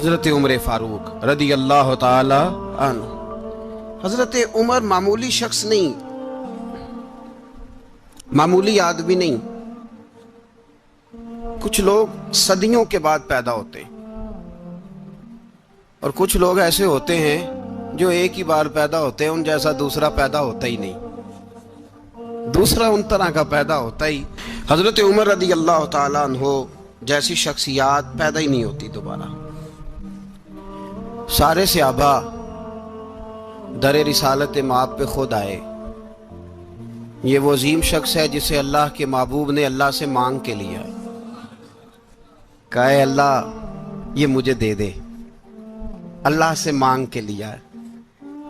حضرت عمر فاروق رضی اللہ تعالی عنہ. حضرت عمر معمولی شخص نہیں، معمولی آدمی نہیں. کچھ لوگ صدیوں کے بعد پیدا ہوتے ہیں اور کچھ لوگ ایسے ہوتے ہیں جو ایک ہی بار پیدا ہوتے ہیں، ان جیسا دوسرا پیدا ہوتا ہی نہیں، دوسرا ان طرح کا پیدا ہوتا ہی. حضرت عمر رضی اللہ تعالیٰ عنہ جیسی شخصیات پیدا ہی نہیں ہوتی دوبارہ. سارے صحابہ در رسالت مآب پہ خود آئے. یہ وہ عظیم شخص ہے جسے اللہ کے محبوب نے اللہ سے مانگ کے لیا، کہا اے اللہ یہ مجھے دے دے. اللہ سے مانگ کے لیا ہے.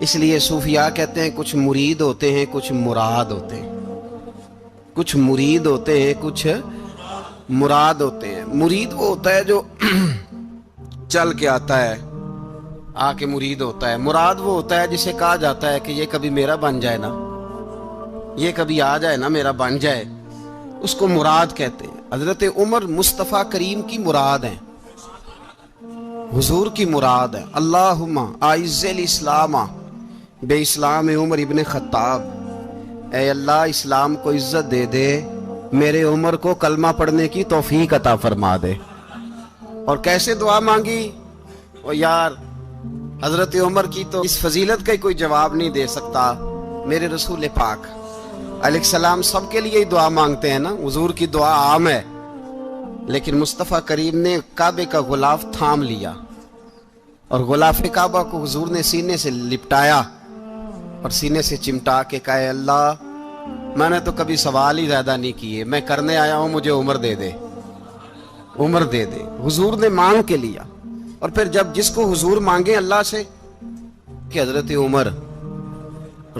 اس لیے صوفیاء کہتے ہیں کچھ مرید ہوتے ہیں کچھ مراد ہوتے ہیں. کچھ مرید ہوتے ہیں کچھ مراد ہوتے ہیں. مرید وہ ہوتا ہے جو چل کے آتا ہے، آ کے مرید ہوتا ہے. مراد وہ ہوتا ہے جسے کہا جاتا ہے کہ یہ کبھی میرا بن جائے نا، یہ کبھی آ جائے نا، میرا بن جائے، اس کو مراد کہتے ہیں. حضرت عمر مصطفیٰ کریم کی مراد ہیں، حضور کی مراد ہے. اللہم اعز الاسلام بے اسلام عمر ابن خطاب. اے اللہ اسلام کو عزت دے دے، میرے عمر کو کلمہ پڑھنے کی توفیق عطا فرما دے. اور کیسے دعا مانگی؟ او یار حضرت عمر کی تو اس فضیلت کا کوئی جواب نہیں دے سکتا. میرے رسول پاک علیہ السلام سب کے لیے ہی دعا مانگتے ہیں نا، حضور کی دعا عام ہے، لیکن مصطفیٰ کریم نے کعبے کا غلاف تھام لیا اور غلاف کعبہ کو حضور نے سینے سے لپٹایا اور سینے سے چمٹا کے کہا اے اللہ میں نے تو کبھی سوال ہی زیادہ نہیں کیے، میں کرنے آیا ہوں، مجھے عمر دے دے، عمر دے دے. حضور نے مانگ کے لیا. اور پھر جب جس کو حضور مانگے اللہ سے کہ حضرت عمر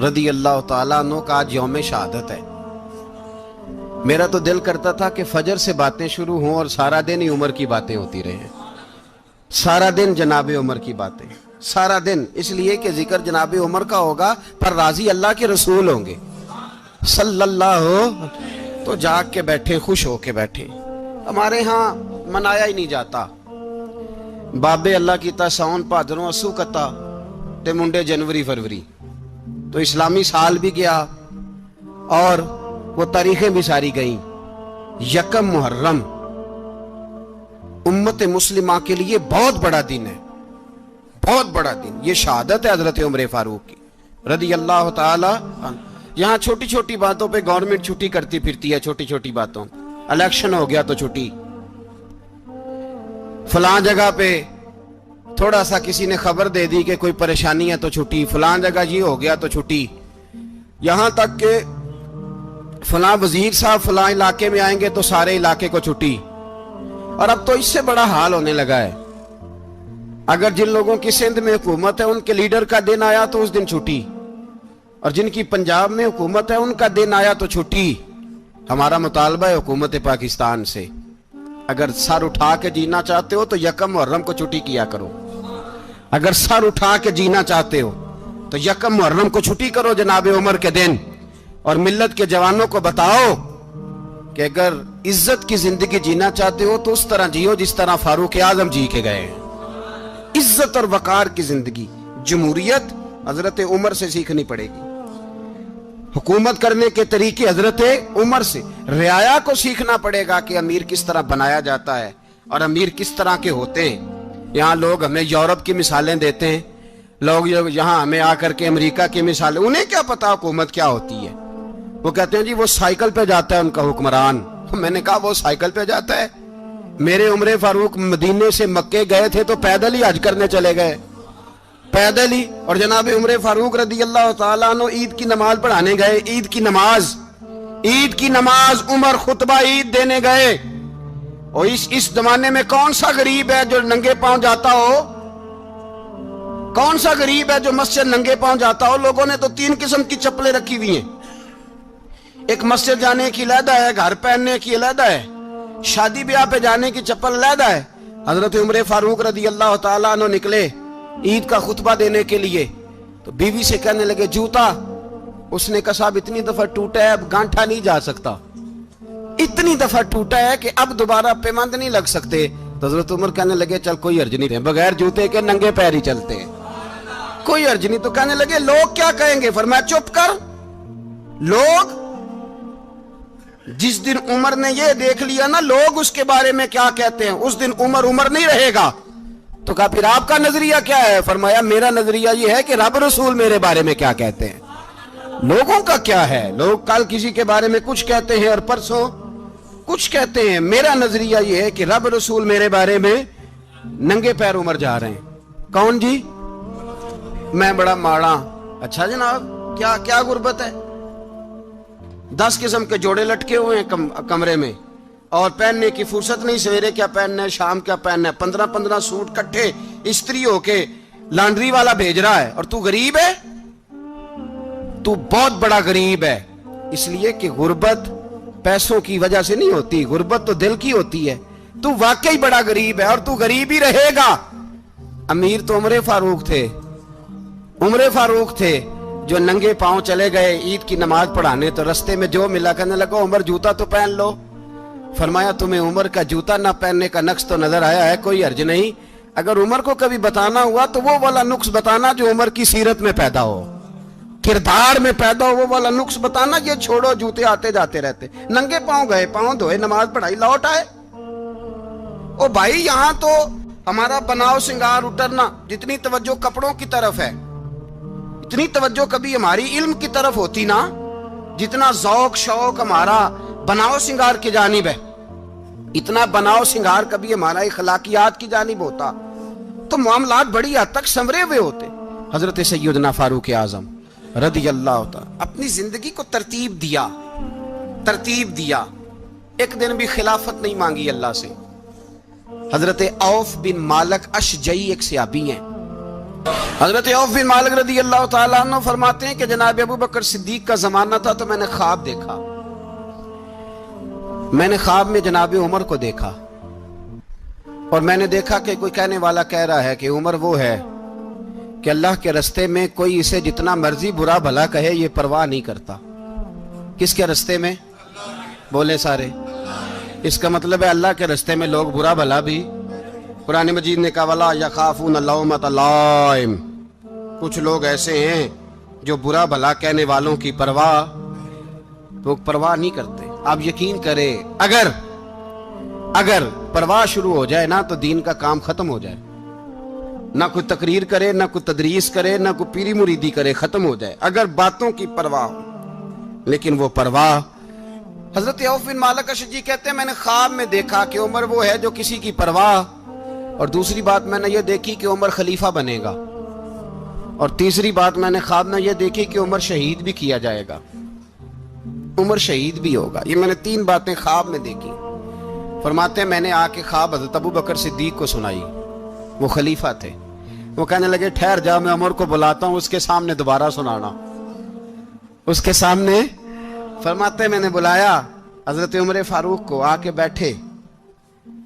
رضی اللہ تعالیٰ عنہ کا آج یوم شہادت ہے، میرا تو دل کرتا تھا کہ فجر سے باتیں شروع ہوں اور سارا دن ہی عمر کی باتیں ہوتی رہیں، سارا دن جناب عمر کی باتیں، سارا دن. اس لیے کہ ذکر جناب عمر کا ہوگا پر راضی اللہ کے رسول ہوں گے صلی اللہ. تو جاگ کے بیٹھے، خوش ہو کے بیٹھے. ہمارے ہاں منایا ہی نہیں جاتا. بابے اللہ کی تا ساؤن بھادروں اسو کتا تے منڈے جنوری فروری. تو اسلامی سال بھی گیا اور وہ تاریخیں بھی ساری گئیں. یکم محرم امت مسلمہ کے لیے بہت بڑا دن ہے، بہت بڑا دن. یہ شہادت ہے حضرت عمر فاروق کی رضی اللہ تعالی عنہ. یہاں چھوٹی چھوٹی باتوں پہ گورنمنٹ چھٹی کرتی پھرتی ہے، چھوٹی چھوٹی باتوں. الیکشن ہو گیا تو چھٹی، فلاں جگہ پہ تھوڑا سا کسی نے خبر دے دی کہ کوئی پریشانی ہے تو چھٹی، فلاں جگہ یہ ہو گیا تو چھٹی. یہاں تک کہ فلاں وزیر صاحب فلاں علاقے میں آئیں گے تو سارے علاقے کو چھٹی. اور اب تو اس سے بڑا حال ہونے لگا ہے. اگر جن لوگوں کی سندھ میں حکومت ہے ان کے لیڈر کا دن آیا تو اس دن چھٹی، اور جن کی پنجاب میں حکومت ہے ان کا دن آیا تو چھٹی. ہمارا مطالبہ ہے حکومت پاکستان سے، اگر سر اٹھا کے جینا چاہتے ہو تو یکم محرم کو چھٹی کیا کرو. اگر سر اٹھا کے جینا چاہتے ہو تو یکم محرم کو چھٹی کرو جناب عمر کے دن. اور ملت کے جوانوں کو بتاؤ کہ اگر عزت کی زندگی جینا چاہتے ہو تو اس طرح جیو جس طرح فاروق اعظم جی کے گئے ہیں. عزت اور وقار کی زندگی. جمہوریت حضرت عمر سے سیکھنی پڑے گی، حکومت کرنے کے طریقے حضرت عمر سے. رعایا کو سیکھنا پڑے گا کہ امیر کس طرح بنایا جاتا ہے اور امیر کس طرح کے ہوتے ہیں. یہاں لوگ ہمیں یورپ کی مثالیں دیتے ہیں، لوگ یہاں ہمیں آ کر کے امریکہ کی مثالیں، انہیں کیا پتا حکومت کیا ہوتی ہے. وہ کہتے ہیں جی وہ سائیکل پہ جاتا ہے ان کا حکمران. میں نے کہا وہ سائیکل پہ جاتا ہے؟ میرے عمر فاروق مدینے سے مکے گئے تھے تو پیدل ہی حج کرنے چلے گئے، پیدل ہی. اور جناب عمر فاروق رضی اللہ تعالیٰ عنہ عید کی نماز پڑھانے گئے. عید کی نماز عمر خطبہ عید دینے گئے. اور اس زمانے میں کون سا غریب ہے جو ننگے پاؤں جاتا ہو؟ کون سا غریب ہے جو مسجد ننگے پاؤں جاتا ہو؟ لوگوں نے تو 3 قسم کی چپلیں رکھی ہوئی ہیں. ایک مسجد جانے کی علیحدہ ہے، گھر پہننے کی علیحدہ ہے، شادی بیاہ پہ جانے کی چپل علیحدہ ہے. حضرت عمر فاروق رضی اللہ تعالیٰ عنہ نکلے عید کا خطبہ دینے کے لیے تو بیوی سے کہنے لگے جوتا. اس نے کہا صاحب اتنی دفعہ ٹوٹا ہے اب گانٹھا نہیں جا سکتا، اتنی دفعہ ٹوٹا ہے کہ اب دوبارہ پیمند نہیں لگ سکتے. تو حضرت عمر کہنے لگے چل کوئی حرج نہیں، بغیر جوتے کے ننگے پیر ہی چلتے ہیں، کوئی حرج نہیں۔ تو کہنے لگے لوگ کیا کہیں گے؟ فرمایا چپ کر، لوگ جس دن عمر نے یہ دیکھ لیا نا لوگ اس کے بارے میں کیا کہتے ہیں، اس دن عمر عمر نہیں رہے گا۔ تو کہا پھر آپ کا نظریہ کیا ہے؟ فرمایا میرا نظریہ یہ ہے کہ رب رسول میرے بارے میں کیا کہتے ہیں، لوگوں کا کیا ہے؟ لوگ کل کسی کے بارے میں کچھ کہتے ہیں اور پرسوں کچھ کہتے ہیں، میرا نظریہ یہ ہے کہ رب رسول میرے بارے میں ننگے پیر عمر جا رہے ہیں۔ کون جی؟ میں بڑا ماڑا۔ اچھا جناب، کیا غربت ہے؟ 10 قسم کے جوڑے لٹکے ہوئے ہیں کمرے میں، اور پہننے کی فرصت نہیں، سویرے کیا پہننا ہے، شام کیا پہننا ہے، 15 سوٹ کٹھے استری ہو کے لانڈری والا بھیج رہا ہے، اور تو غریب ہے، تو بہت بڑا غریب ہے۔ اس لیے کہ غربت پیسوں کی وجہ سے نہیں ہوتی، غربت تو دل کی ہوتی ہے۔ تو واقعی بڑا غریب ہے، اور تو غریب ہی رہے گا۔ امیر تو عمر فاروق تھے جو ننگے پاؤں چلے گئے عید کی نماز پڑھانے، تو رستے میں جو ملا کہنے لگا عمر جوتا تو پہن لو۔ فرمایا تمہیں عمر کا جوتا نہ پہننے کا نقص تو نظر آیا ہے، کوئی حرج نہیں، اگر عمر کو کبھی بتانا ہوا تو وہ والا نقص بتانا جو عمر کی سیرت میں پیدا ہو، کردار میں پیدا ہو، وہ والا نقص بتانا، یہ چھوڑو جوتے آتے جاتے رہتے۔ ننگے پاؤں گئے، پاؤں دھوئے، نماز پڑھائی، لوٹ آئے۔ او بھائی یہاں تو ہمارا بناؤ سنگار اترنا، جتنی توجہ کپڑوں کی طرف ہے اتنی توجہ کبھی ہماری علم کی طرف ہوتی نا، جتنا ذوق شوق ہمارا بناؤ سنگار کی جانب ہے، اتنا بناؤ سنگار کبھی ہمارا اخلاقیات کی جانب ہوتا تو معاملات بڑی حد تک سنورے ہوئے ہوتے۔ حضرت سیدنا فاروق اعظم رضی اللہ تعالی اپنی زندگی کو ترتیب دیا، ایک دن بھی خلافت نہیں مانگی اللہ سے۔ حضرت عوف بن مالک اشجعی ایک صحابی ہیں، حضرت عوف بن مالک رضی اللہ تعالیٰ عنہ فرماتے ہیں کہ جناب ابو بکر صدیق کا زمانہ تھا تو میں نے خواب دیکھا، میں نے خواب میں جناب عمر کو دیکھا، اور میں نے دیکھا کہ کوئی کہنے والا کہہ رہا ہے کہ عمر وہ ہے کہ اللہ کے رستے میں کوئی اسے جتنا مرضی برا بھلا کہے یہ پرواہ نہیں کرتا۔ کس کے رستے میں؟ بولے سارے۔ اس کا مطلب ہے اللہ کے رستے میں لوگ برا بھلا بھی، قرآن مجید نے کہا وَلَا يَخَافُونَ لَوْمَةَ لَائِمٍ، کچھ لوگ ایسے ہیں جو برا بھلا کہنے والوں کی پرواہ نہیں کرتے۔ آپ یقین کریں اگر پرواہ شروع ہو جائے نا تو دین کا کام ختم ہو جائے، نہ کوئی تقریر کرے، نہ کوئی تدریس کرے، نہ کوئی پیری مریدی کرے، ختم ہو جائے اگر باتوں کی پرواہ ہو۔ لیکن وہ پرواہ، حضرت عوف بن مالک اشجعی کہتے ہیں میں نے خواب میں دیکھا کہ عمر وہ ہے جو کسی کی پرواہ، اور دوسری بات میں نے یہ دیکھی کہ عمر خلیفہ بنے گا، اور تیسری بات میں نے خواب میں یہ دیکھی کہ عمر شہید بھی کیا جائے گا، عمر شہید بھی ہوگا۔ یہ میں نے 3 باتیں خواب میں دیکھی۔ فرماتے ہیں میں نے آ کے خواب حضرت ابو بکر صدیق کو سنائی، وہ خلیفہ تھے۔ وہ کہنے لگے ٹھہر جا، میں عمر کو بلاتا ہوں، اس کے سامنے دوبارہ سنانا، اس کے سامنے۔ فرماتے ہیں میں نے بلایا حضرت عمر فاروق کو، آ کے بیٹھے،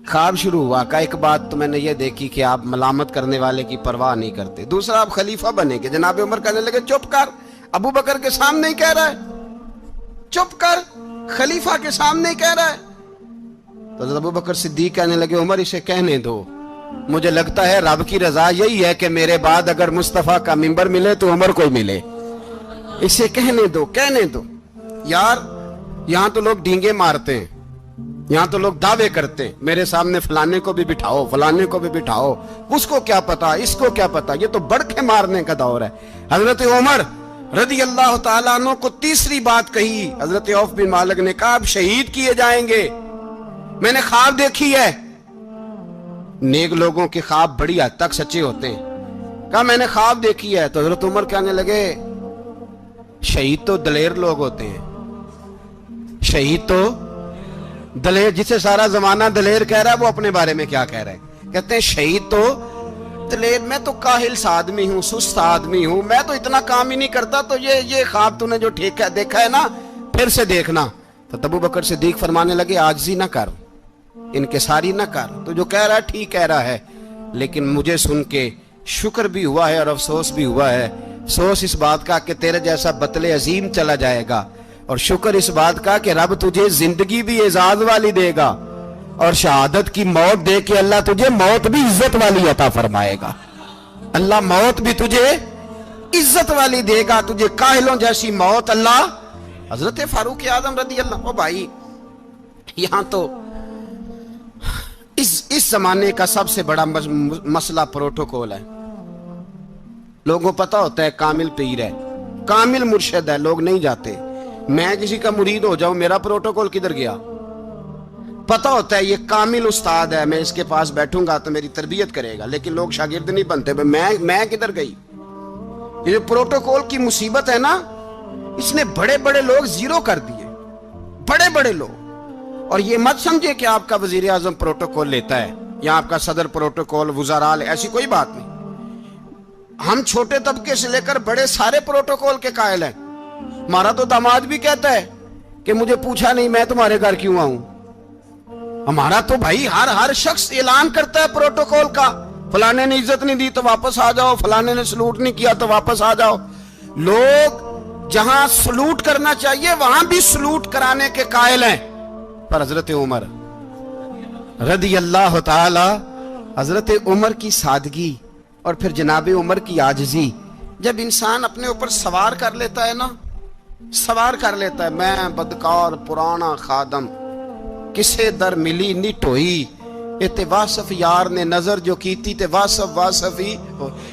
خواب شروع ہوا۔ کا ایک بات تو میں نے یہ دیکھی کہ آپ ملامت کرنے والے کی پرواہ نہیں کرتے، دوسرا آپ خلیفہ بنے گے۔ جناب عمر کہنے لگے چپ کر، ابو بکر کے سامنے ہی کہہ رہا ہے، چپ کر، خلیفہ کے سامنے ہی کہہ رہا ہے۔ تو حضرت ابو بکر صدیق کہنے لگے عمر اسے کہنے دو، مجھے لگتا ہے رب کی رضا یہی ہے کہ میرے بعد اگر مصطفیٰ کا منبر ملے تو عمر کو ملے، اسے کہنے دو۔ یار یہاں تو لوگ ڈینگے مارتے ہیں، یہاں تو لوگ دعوے کرتے ہیں، میرے سامنے فلانے کو بھی بٹھاؤ، فلانے کو بھی بٹھاؤ، اس کو کیا پتا، اس کو کیا پتا، یہ تو بڑکے مارنے کا دور ہے۔ حضرت عمر رضی اللہ تعالیٰ عنہ کو تیسری بات کہی، حضرت عوف بن مالک نے کہا آپ شہید کیے جائیں گے، میں نے خواب دیکھی ہے۔ نیک لوگوں کے خواب بڑی حد تک سچے ہوتے ہیں۔ کہا میں نے خواب دیکھی ہے۔ تو حضرت عمر کہنے لگے شہید تو دلیر لوگ ہوتے ہیں، شہید تو دلیر، جسے سارا زمانہ دلیر کہہ رہا ہے وہ اپنے بارے میں کیا کہہ رہا ہے؟ کہتے ہیں شہید تو دلیر، میں تو کاہل سا آدمی ہوں، سست آدمی ہوں، میں تو اتنا کام ہی نہیں کرتا، تو یہ خواب تو نے جو دیکھا ہے نا پھر سے دیکھنا۔ تو ابو بکر صدیق فرمانے لگے عاجزی نہ کر، انکساری نہ کر، تو جو کہہ رہا ہے ٹھیک کہہ رہا ہے، لیکن مجھے سن کے شکر بھی ہوا ہے اور افسوس بھی ہوا ہے۔ افسوس اس بات کا کہ تیرے جیسا بطل عظیم چلا جائے گا، اور شکر اس بات کا کہ رب تجھے زندگی بھی اعزاز والی دے گا، اور شہادت کی موت دے کے اللہ تجھے موت بھی عزت والی عطا فرمائے گا. اللہ موت بھی تجھے عزت والی دے گا, تجھے کاہلوں جیسی موت اللہ. حضرت فاروق اعظم رضی اللہ. او بھائی یہاں تو اس زمانے کا سب سے بڑا مسئلہ پروٹوکول ہے. لوگوں پتا ہوتا ہے کامل پیر ہے, کامل مرشد ہے, لوگ نہیں جاتے. میں کسی کا مرید ہو جاؤں, میرا پروٹوکول کدھر گیا؟ پتا ہوتا ہے یہ کامل استاد ہے, میں اس کے پاس بیٹھوں گا تو میری تربیت کرے گا, لیکن لوگ شاگرد نہیں بنتے. میں کدھر گئی؟ یہ جو پروٹوکول کی مصیبت ہے نا, اس نے بڑے بڑے لوگ زیرو کر دیے, بڑے بڑے لوگ. اور یہ مت سمجھے کہ آپ کا وزیر اعظم پروٹوکول لیتا ہے یا آپ کا صدر پروٹوکول, وزراء, ایسی کوئی بات نہیں. ہم چھوٹے طبقے سے لے کر بڑے سارے پروٹوکول کے قائل ہیں. ہمارا تو داماد بھی کہتا ہے کہ مجھے پوچھا نہیں, میں تمہارے گھر کیوں آؤں. ہمارا تو بھائی ہر شخص اعلان کرتا ہے پروٹوکول کا, فلانے نے عزت نہیں دی تو واپس آ جاؤ, فلانے نے سلوٹ نہیں کیا تو واپس آ جاؤ. لوگ جہاں سلوٹ کرنا چاہیے وہاں بھی سلوٹ کرانے کے قائل ہیں. پر حضرت عمر رضی اللہ تعالی, حضرت عمر کی سادگی اور پھر جناب عمر کی عاجزی, جب انسان اپنے اوپر سوار کر لیتا ہے نا, سوار کر لیتا ہے, میں بدکار پرانا خادم, کسے در ملی نی ٹوئی, اتے واصف یار نے نظر جو کیتی تے واصف ہی.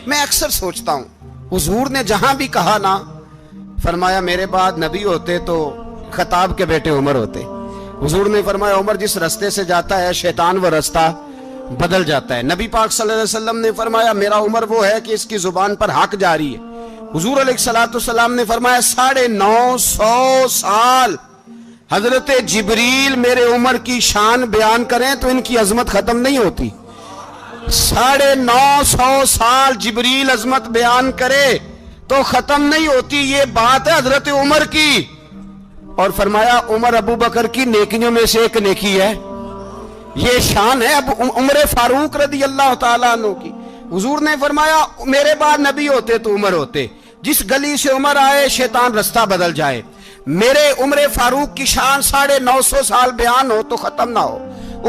میں اکثر سوچتا ہوں حضور نے جہاں بھی کہا نا, فرمایا میرے بعد نبی ہوتے تو خطاب کے بیٹے عمر ہوتے. حضور نے فرمایا عمر جس رستے سے جاتا ہے شیطان وہ رستہ بدل جاتا ہے. نبی پاک صلی اللہ علیہ وسلم نے فرمایا میرا عمر وہ ہے کہ اس کی زبان پر حق جاری ہے. حضور علیہ السلام نے فرمایا 950 سال حضرت جبریل میرے عمر کی شان بیان کریں تو ان کی عظمت ختم نہیں ہوتی. 950 سال جبریل عظمت بیان کرے تو ختم نہیں ہوتی. یہ بات ہے حضرت عمر کی. اور فرمایا عمر ابو بکر کی نیکیوں میں سے ایک نیکی ہے, یہ شان ہے اب عمر فاروق رضی اللہ تعالیٰ عنہ کی. حضور نے فرمایا میرے بعد نبی ہوتے تو عمر ہوتے, جس گلی سے عمر آئے شیطان رستہ بدل جائے. میرے عمر فاروق کی شان 950 سال بیان ہو تو ختم نہ ہو.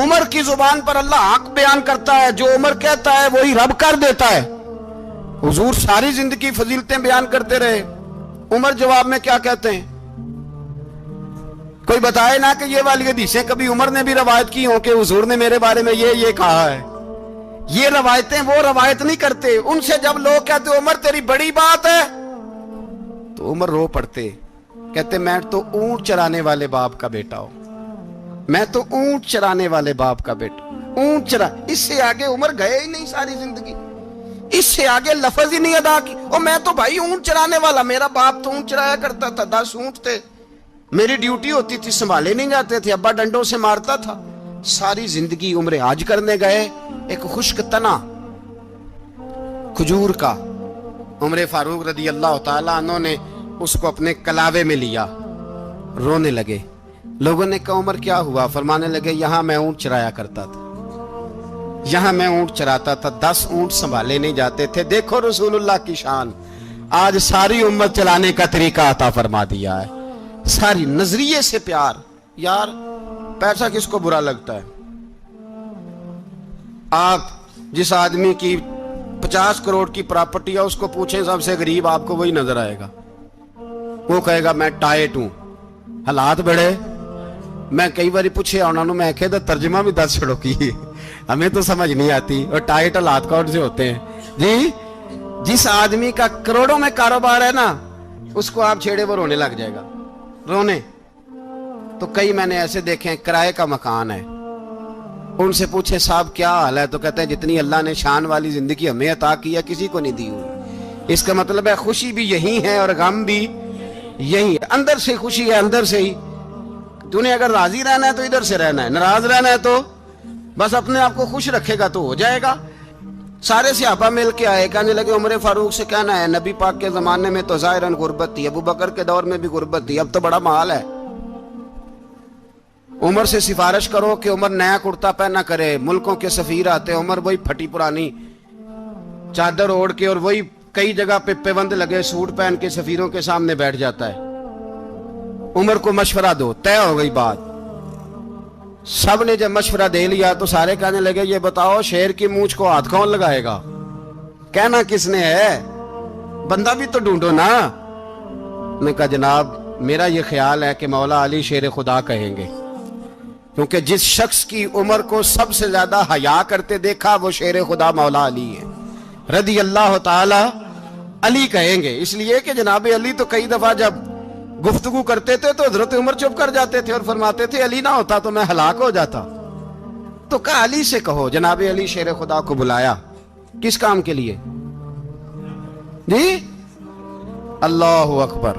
عمر کی زبان پر اللہ حق بیان کرتا ہے, جو عمر کہتا ہے وہی رب کر دیتا ہے. حضور ساری زندگی فضیلتیں بیان کرتے رہے, عمر جواب میں کیا کہتے ہیں؟ کوئی بتائے نا کہ یہ والی حدیثیں کبھی عمر نے بھی روایت کی ہوں کہ حضور نے میرے بارے میں یہ کہا ہے. یہ روایتیں وہ روایت نہیں کرتے. ان سے جب لوگ کہتے عمر تیری بڑی بات ہے تو عمر رو پڑتے, کہتے میں تو اونٹ چرانے والے باپ کا بیٹا ہوں, میں تو اونٹ چرانے والے باپ کا بیٹا, اونٹ چرا. اس سے آگے عمر گئے ہی نہیں ساری زندگی, اس سے آگے لفظ ہی نہیں ادا کی. اور میں تو بھائی اونٹ چرانے والا, میرا باپ تو اونٹ چرایا کرتا تھا, 10 اونٹ تھے, میری ڈیوٹی ہوتی تھی, سنبھالے نہیں جاتے تھے, ابا ڈنڈوں سے مارتا تھا. ساری زندگی عمر حج کرنے گئے, ایک خشک تنا کھجور کا عمر فاروق رضی اللہ تعالیٰ عنہ نے اس کو اپنے کلاوے میں لیا, رونے لگے. لوگوں نے کہا عمر کیا ہوا؟ فرمانے لگے یہاں میں اونٹ چرایا کرتا تھا, یہاں میں اونٹ چراتا تھا, 10 اونٹ سنبھالے نہیں جاتے تھے. دیکھو رسول اللہ کی شان, آج ساری امت چلانے کا طریقہ عطا فرما دیا ہے. ساری نظریے سے پیار. یار پیسہ کس کو برا لگتا ہے؟ آپ جس آدمی کی 50 کروڑ کی پراپرٹی ہے اس کو پوچھیں سب سے غریب, آپ کو وہی نظر آئے گا. وہ کہے گا میں ٹائٹ ہوں, حالات بڑے. میں کئی باری پوچھے انہوں نے, میں کہتا ترجمہ بھی 10 چھڑوں کی, ہمیں تو سمجھ نہیں آتی. اور ٹائٹ حالات کون سے ہوتے ہیں جی؟ جس آدمی کا کروڑوں میں کاروبار ہے نا, اس کو آپ چھیڑے وہ رونے لگ جائے گا, رونے. تو کئی میں نے ایسے دیکھے ہیں کرائے کا مکان ہے, ان سے پوچھے صاحب کیا حال ہے, تو کہتے ہیں جتنی اللہ نے شان والی زندگی ہمیں عطا کی ہے کسی کو نہیں دی ہوئی. اس کا مطلب ہے خوشی بھی یہی ہے اور غم بھی یہی ہے. اندر سے خوشی ہے, اندر سے ہی. تو نے اگر راضی رہنا ہے تو ادھر سے رہنا ہے, ناراض رہنا ہے تو بس اپنے آپ کو خوش رکھے گا تو ہو جائے گا. سارے صحابہ مل کے آئے, کہنے لگے عمر فاروق سے کہنا ہے نبی پاک کے زمانے میں تو ظاہراً غربت تھی, ابو بکر کے دور میں بھی غربت تھی, اب تو بڑا مال ہے. عمر سے سفارش کرو کہ عمر نیا کرتا پہنا کرے. ملکوں کے سفیر آتے, عمر وہی پھٹی پرانی چادر اوڑھ کے اور وہی کئی جگہ پہ پیوند لگے سوٹ پہن کے سفیروں کے سامنے بیٹھ جاتا ہے. عمر کو مشورہ دو, طے ہو گئی بات. سب نے جب مشورہ دے لیا تو سارے کہنے لگے یہ بتاؤ شیر کی مونچھ کو ہاتھ کون لگائے گا؟ کہنا کس نے ہے؟ بندہ بھی تو ڈھونڈو نا۔ نے کہا جناب میرا یہ خیال ہے کہ مولا علی شیر خدا کہیں گے، کیونکہ جس شخص کی عمر کو سب سے زیادہ حیا کرتے دیکھا وہ شیر خدا مولا علی ہے رضی اللہ تعالی علی کہیں گے۔ اس لیے کہ جناب علی تو کئی دفعہ جب گفتگو کرتے تھے تو حضرت عمر چپ کر جاتے تھے اور فرماتے تھے علی نہ ہوتا تو میں ہلاک ہو جاتا۔ تو کہا علی سے کہو۔ جناب علی شیر خدا کو بلایا، کس کام کے لیے؟ جی اللہ اکبر۔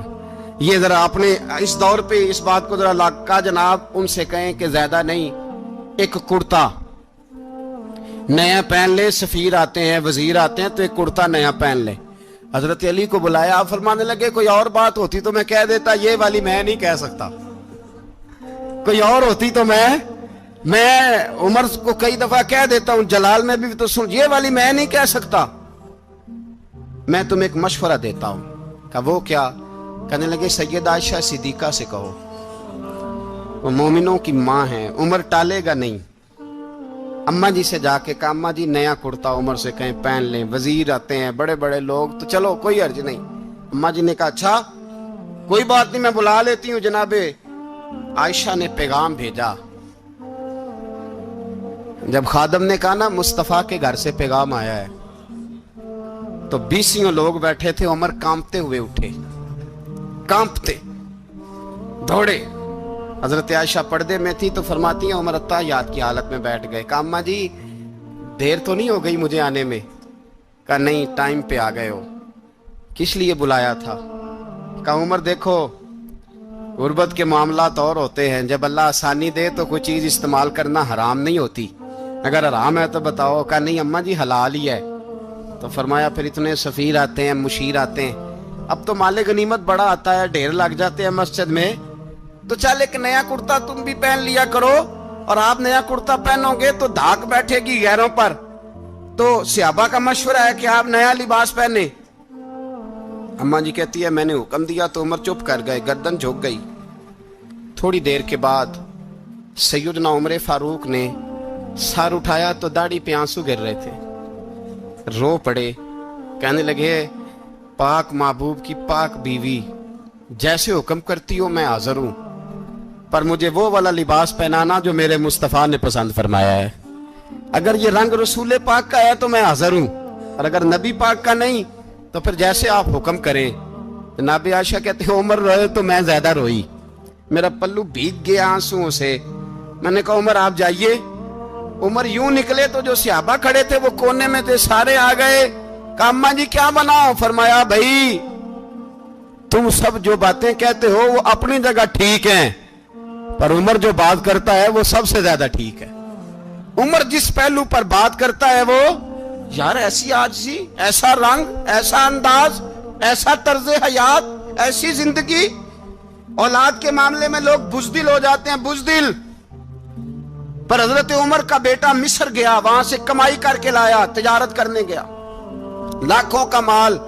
یہ ذرا اپنے اس دور پہ اس بات کو ذرا لاکا جناب ان سے کہیں کہ زیادہ نہیں، ایک کرتا نیا پہن لے، سفیر آتے ہیں وزیر آتے ہیں تو ایک کرتا نیا پہن لے۔ حضرت علی کو بلایا، آپ فرمانے لگے کوئی اور بات ہوتی تو میں کہہ دیتا، یہ والی میں نہیں کہہ سکتا۔ کوئی اور ہوتی تو میں عمر کو کئی دفعہ کہہ دیتا ہوں، جلال میں بھی تو سن، یہ والی میں نہیں کہہ سکتا۔ میں تمہیں ایک مشورہ دیتا ہوں۔ کہا وہ کیا؟ کہنے لگے سیدہ عائشہ صدیقہ سے کہو، وہ مومنوں کی ماں ہیں، عمر ٹالے گا نہیں۔ اماں جی سے جا کے کہا اماں جی نیا کرتا عمر سے کہیں پہن لیں، وزیر آتے ہیں بڑے بڑے لوگ تو چلو کوئی عرض نہیں۔ اماں جی نے کہا اچھا کوئی بات نہیں میں بلا لیتی ہوں۔ جناب عائشہ نے پیغام بھیجا، جب خادم نے کہا نا مصطفیٰ کے گھر سے پیغام آیا ہے تو 20 لوگ بیٹھے تھے، عمر کانپتے ہوئے اٹھے، کانپتے دوڑے۔ حضرت عائشہ پردے میں تھی تو فرماتی ہیں عمر اتحیات کی حالت میں بیٹھ گئے۔ کہا اماں جی دیر تو نہیں ہو گئی مجھے آنے میں؟ کہا نہیں ٹائم پہ آ گئے ہو۔ کس لیے بلایا تھا؟ کہا عمر دیکھو غربت کے معاملات اور ہوتے ہیں، جب اللہ آسانی دے تو کوئی چیز استعمال کرنا حرام نہیں ہوتی، اگر حرام ہے تو بتاؤ۔ کہا نہیں اماں جی حلال ہی ہے۔ تو فرمایا پھر اتنے سفیر آتے ہیں مشیر آتے ہیں، اب تو مال غنیمت بڑا آتا ہے، ڈھیر لگ جاتے ہیں مسجد میں، تو چل ایک نیا کرتا تم بھی پہن لیا کرو، اور آپ نیا کرتا پہنو گے تو دھاک بیٹھے گی غیروں پر۔ تو صحابہ کا مشورہ ہے کہ آپ نیا لباس پہنے۔ اماں جی کہتی ہے میں نے حکم دیا تو عمر چپ کر گئے، گردن جھک گئی۔ تھوڑی دیر کے بعد سیدنا عمر فاروق نے سر اٹھایا تو داڑھی پہ آنسو گر رہے تھے، رو پڑے، کہنے لگے پاک محبوب کی پاک بیوی جیسے حکم کرتی ہو میں حاضر ہوں، پر مجھے وہ والا لباس پہنانا جو میرے مصطفیٰ نے پسند فرمایا ہے۔ اگر یہ رنگ رسول پاک کا ہے تو میں حاضر ہوں، اور اگر نبی پاک کا نہیں تو پھر جیسے آپ حکم کریں۔ جناب عائشہ کہتے ہیں عمر روئے تو میں زیادہ روئی، میرا پلو بھیگ گیا آنسوؤں سے۔ میں نے کہا عمر آپ جائیے۔ عمر یوں نکلے تو جو صحابہ کھڑے تھے وہ کونے میں تھے، سارے آ گئے۔ کہا اماں جی کیا بناؤ؟ فرمایا بھائی تم سب جو باتیں کہتے ہو وہ اپنی جگہ ٹھیک ہیں، پر عمر جو بات کرتا ہے وہ سب سے زیادہ ٹھیک ہے۔ عمر جس پہلو پر بات کرتا ہے وہ یار ایسی عاجزی، ایسا رنگ، ایسا انداز، ایسا طرز حیات، ایسی زندگی۔ اولاد کے معاملے میں لوگ بزدل ہو جاتے ہیں، بزدل، پر حضرت عمر کا بیٹا مصر گیا، وہاں سے کمائی کر کے لایا، تجارت کرنے گیا، لاکھوں کا مال۔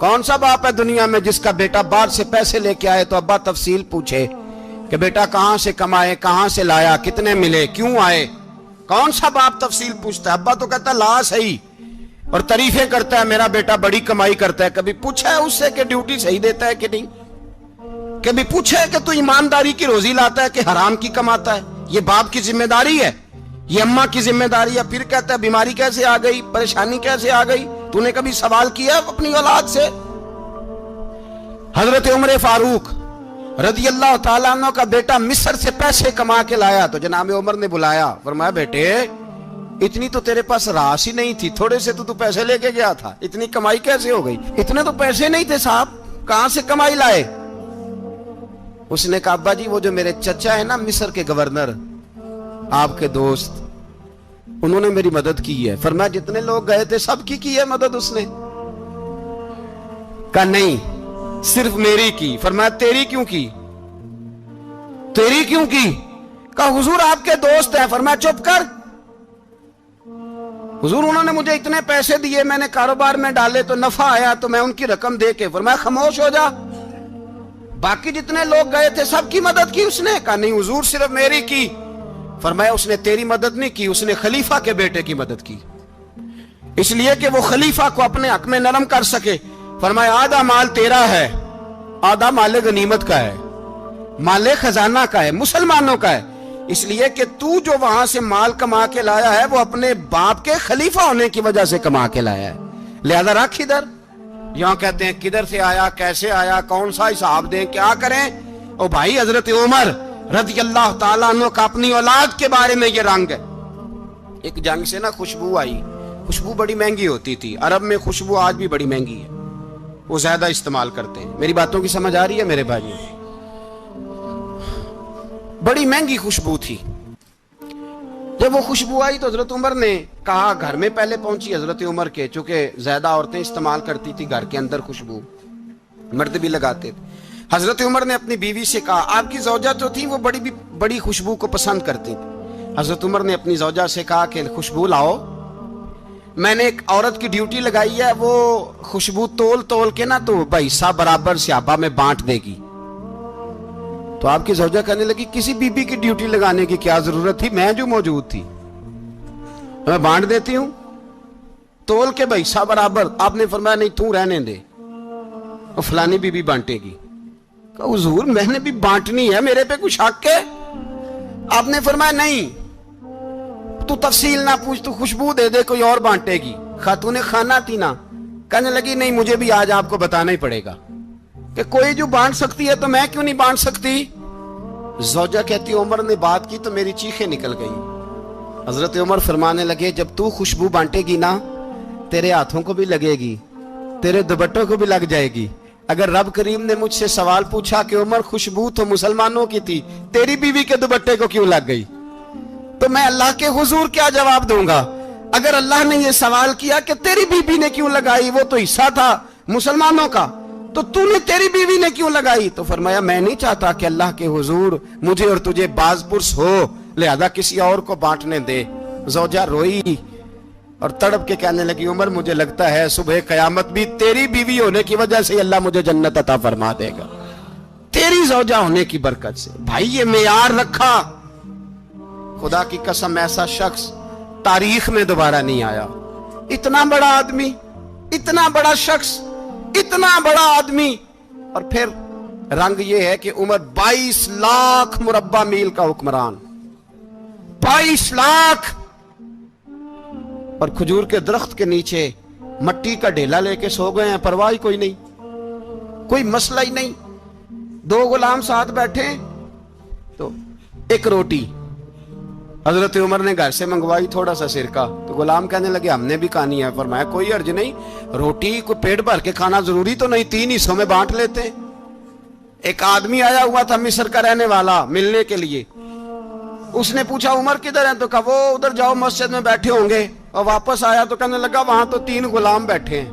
کون سا باپ ہے دنیا میں جس کا بیٹا باہر سے پیسے لے کے آئے تو ابا تفصیل پوچھے کہ بیٹا کہاں سے کمائے، کہاں سے لایا، کتنے ملے، کیوں آئے؟ کون سا باپ تفصیل پوچھتا ہے؟ ابا تو کہتا ہے لا صحیح، اور تعریفیں کرتا ہے میرا بیٹا بڑی کمائی کرتا ہے۔ کبھی پوچھا ہے اس سے کہ ڈیوٹی صحیح دیتا ہے کہ نہیں؟ کبھی پوچھا ہے کہ تو ایمانداری کی روزی لاتا ہے کہ حرام کی کماتا ہے؟ یہ باپ کی ذمہ داری ہے، یہ اماں کی ذمہ داری ہے۔ پھر کہتا ہے بیماری کیسے آ گئی، پریشانی کیسے آ گئی؟ تو نے کبھی سوال کیا اپنی اولاد سے؟ حضرت عمر فاروق رضی اللہ تعالیٰ عنہ کا بیٹا مصر سے پیسے کما کے لایا تو جناب عمر نے بلایا، فرمایا بیٹے اتنی تو تیرے پاس راس ہی نہیں تھی، تھوڑے سے تو پیسے لے کے گیا تھا، اتنی کمائی کیسے ہو گئی؟ اتنے تو پیسے نہیں تھے صاحب، کہاں سے کمائی لائے؟ اس نے کہا ابا جی وہ جو میرے چچا ہے نا مصر کے گورنر، آپ کے دوست، انہوں نے میری مدد کی ہے۔ فرمایا جتنے لوگ گئے تھے سب کی ہے مدد اس نے؟ کہا نہیں صرف میری کی۔ فرمایا تیری کیوں کی؟ تیری کیوں کی؟ کہا حضور آپ کے دوست ہیں۔ فرمایا چپ کر، حضور انہوں نے مجھے اتنے پیسے دیے، میں نے کاروبار میں ڈالے تو نفع آیا تو میں ان کی رقم دے کے۔ فرمایا خاموش ہو جا، باقی جتنے لوگ گئے تھے سب کی مدد کی اس نے؟ کہا نہیں حضور صرف میری کی۔ فرمایا اس نے تیری مدد نہیں کی، اس نے خلیفہ کے بیٹے کی مدد کی، اس لیے کہ وہ خلیفہ کو اپنے حق میں نرم کر سکے۔ فرمایا آدھا مال تیرا ہے، آدھا مال غنیمت کا ہے، مال خزانہ کا ہے، مسلمانوں کا ہے، اس لیے کہ تو جو وہاں سے مال کما کے لایا ہے وہ اپنے باپ کے خلیفہ ہونے کی وجہ سے کما کے لایا ہے، لہذا رکھ ادھر۔ یہاں کہتے ہیں کدھر سے آیا، کیسے آیا، کون سا حساب دیں، کیا کریں؟ او بھائی حضرت عمر رضی اللہ تعالیٰ عنہ کا اپنی اولاد کے بارے میں یہ رنگ ہے۔ ایک جنگ سے نا خوشبو آئی، خوشبو بڑی مہنگی ہوتی تھی، عرب میں خوشبو آج بھی بڑی مہنگی ہے، وہ زیادہ استعمال کرتے ہیں۔ میری باتوں کی سمجھ آ رہی ہے میرے بھائی؟ بڑی مہنگی خوشبو تھی۔ جب وہ خوشبو آئی تو حضرت عمر نے کہا، گھر میں پہلے پہنچی حضرت عمر کے، چونکہ زیادہ عورتیں استعمال کرتی تھی گھر کے اندر خوشبو، مرد بھی لگاتے تھے۔ حضرت عمر نے اپنی بیوی سے کہا، آپ کی زوجہ جو تھی وہ بڑی خوشبو کو پسند کرتی تھی۔ حضرت عمر نے اپنی زوجہ سے کہا کہ خوشبو لاؤ، میں نے ایک عورت کی ڈیوٹی لگائی ہے، وہ خوشبو تول کے نا تو حصہ برابر صحابہ میں بانٹ دے گی۔ تو آپ کی زوجہ کہنے لگی، کسی بی بی کی ڈیوٹی لگانے کی کیا ضرورت تھی، میں جو موجود تھی میں بانٹ دیتی ہوں تول کے حصہ برابر۔ آپ نے فرمایا نہیں تو رہنے دے، اور فلانی بی بی بانٹے گی۔ کہا حضور میں نے بھی بانٹنی ہے، میرے پہ کچھ حق ہے؟ آپ نے فرمایا نہیں، تو تفصیل نہ پوچھ، تو خوشبو دے دے، کوئی اور بانٹے گی۔ خاتون خانہ تھی نا، کہنے لگی نہیں مجھے بھی آج آپ کو بتانا ہی پڑے گا کہ کوئی جو بانٹ سکتی ہے تو میں کیوں نہیں بانٹ سکتی؟ زوجہ کہتی عمر نے بات کی تو میری چیخیں نکل گئی۔ حضرت عمر فرمانے لگے، جب تو خوشبو بانٹے گی نا تیرے ہاتھوں کو بھی لگے گی، تیرے دوپٹوں کو بھی لگ جائے گی۔ اگر رب کریم نے مجھ سے سوال پوچھا کہ عمر خوشبو تو مسلمانوں کی تھی، تیری بیوی کے دوپٹے کو کیوں لگ گئی، تو میں اللہ کے حضور کیا جواب دوں گا؟ اگر اللہ نے یہ سوال کیا کہ تیری بیوی نے کیوں لگائی، وہ تو حصہ تھا مسلمانوں کا، تو نے تیری بیوی نے کیوں لگائی؟ تو فرمایا میں نہیں چاہتا کہ اللہ کے حضور مجھے اور تجھے باز پرس ہو، لہذا کسی اور کو بانٹنے دے۔ زوجہ روئی اور تڑپ کے کہنے لگی، عمر مجھے لگتا ہے صبح قیامت بھی تیری بیوی ہونے کی وجہ سے اللہ مجھے جنت عطا فرما دے گا، تیری زوجہ ہونے کی برکت سے۔ بھائی یہ معیار رکھا، خدا کی قسم ایسا شخص تاریخ میں دوبارہ نہیں آیا۔ اتنا بڑا آدمی، اتنا بڑا شخص، اتنا بڑا آدمی، اور پھر رنگ یہ ہے کہ عمر 22 لاکھ مربع میل کا حکمران، 22 لاکھ، اور کھجور کے درخت کے نیچے مٹی کا ڈھیلا لے کے سو گئے ہیں، پرواہ کوئی نہیں، کوئی مسئلہ ہی نہیں۔ 2 غلام ساتھ بیٹھے تو ایک روٹی حضرت عمر نے گھر سے منگوائی، تھوڑا سا سرکہ، تو غلام کہنے لگے ہم نے بھی کھانی ہے۔ فرمایا کوئی حرج نہیں، روٹی کو پیٹ بھر کے کھانا ضروری تو نہیں، 3 حصوں میں بانٹ لیتے ہیں۔ ایک آدمی آیا ہوا تھا مصر کا رہنے والا ملنے کے لیے، اس نے پوچھا عمر کدھر ہیں، تو کہا وہ ادھر جاؤ مسجد میں بیٹھے ہوں گے، اور واپس آیا تو کہنے لگا وہاں تو 3 غلام بیٹھے ہیں،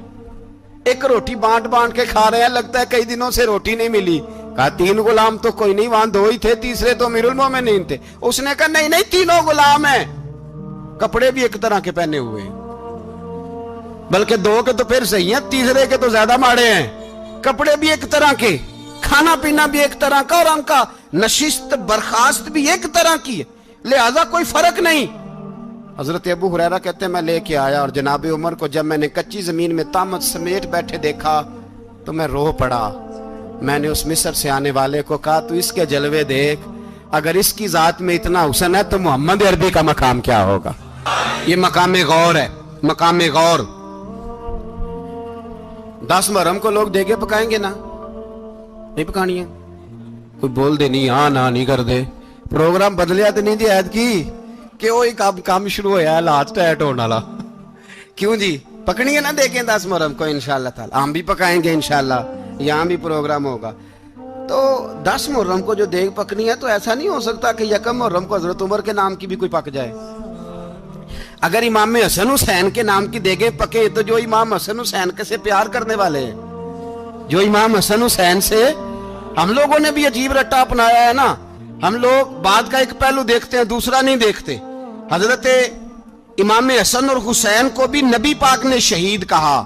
ایک روٹی بانٹ کے کھا رہے ہیں، لگتا ہے کئی دنوں سے روٹی نہیں ملی۔ کہا 3 غلام تو کوئی نہیں، وہاں 2 ہی تھے، تیسرے تو امیر المومنین تھے۔ اس نے کہا نہیں 3 غلام ہیں، کپڑے بھی ایک طرح کے پہنے ہوئے ہیں، بلکہ 2 کے تو پھر صحیح ہیں، تیسرے کے تو زیادہ ماڑے ہیں، کپڑے بھی ایک طرح کے، کھانا پینا بھی ایک طرح کا، اور ان کا نشست برخاست بھی ایک طرح کی ہے، لہذا کوئی فرق نہیں۔ حضرت ابو ہریرہ کہتے ہیں میں لے کے آیا، اور جناب عمر کو جب میں نے کچی زمین میں تامت سمیٹ بیٹھے دیکھا تو میں رو پڑا۔ میں نے اس مصر سے آنے والے کو کہا تو اس کے جلوے دیکھ، اگر اس کی ذات میں اتنا حسن ہے تو محمد عربی کا مقام کیا ہوگا؟ یہ مقام غور ہے، مقام غور۔ 10 محرم کو لوگ دیگے پکائیں گے نا، نہیں پکانی ہے، کوئی بول دے نہیں، ہاں نہ نہیں کر دے، پروگرام بدلیا تو نہیں دی عید کی کہ وہی کام شروع ہویا ہے، لاسٹ ایٹ ہونے والا، کیوں جی پکنی ہے نا دیکھیں 10 محرم کو انشاءاللہ تعالی، ہم بھی پکائیں گے انشاءاللہ، یہاں بھی پروگرام ہوگا۔ تو 10 محرم کو جو دیگ پکنی ہے تو ایسا نہیں ہو سکتا کہ 1 محرم کو حضرت عمر کے نام کی بھی کوئی پک جائے۔ اگر امام حسن حسین کے نام کی دیگیں پکے تو جو امام حسن حسین سے پیار کرنے والے ہیں، جو امام حسن حسین سے، ہم لوگوں نے بھی عجیب رٹا اپنایا ہے نا، ہم لوگ بات کا ایک پہلو دیکھتے ہیں دوسرا نہیں دیکھتے۔ حضرت امام حسن اور حسین کو بھی نبی پاک نے شہید کہا،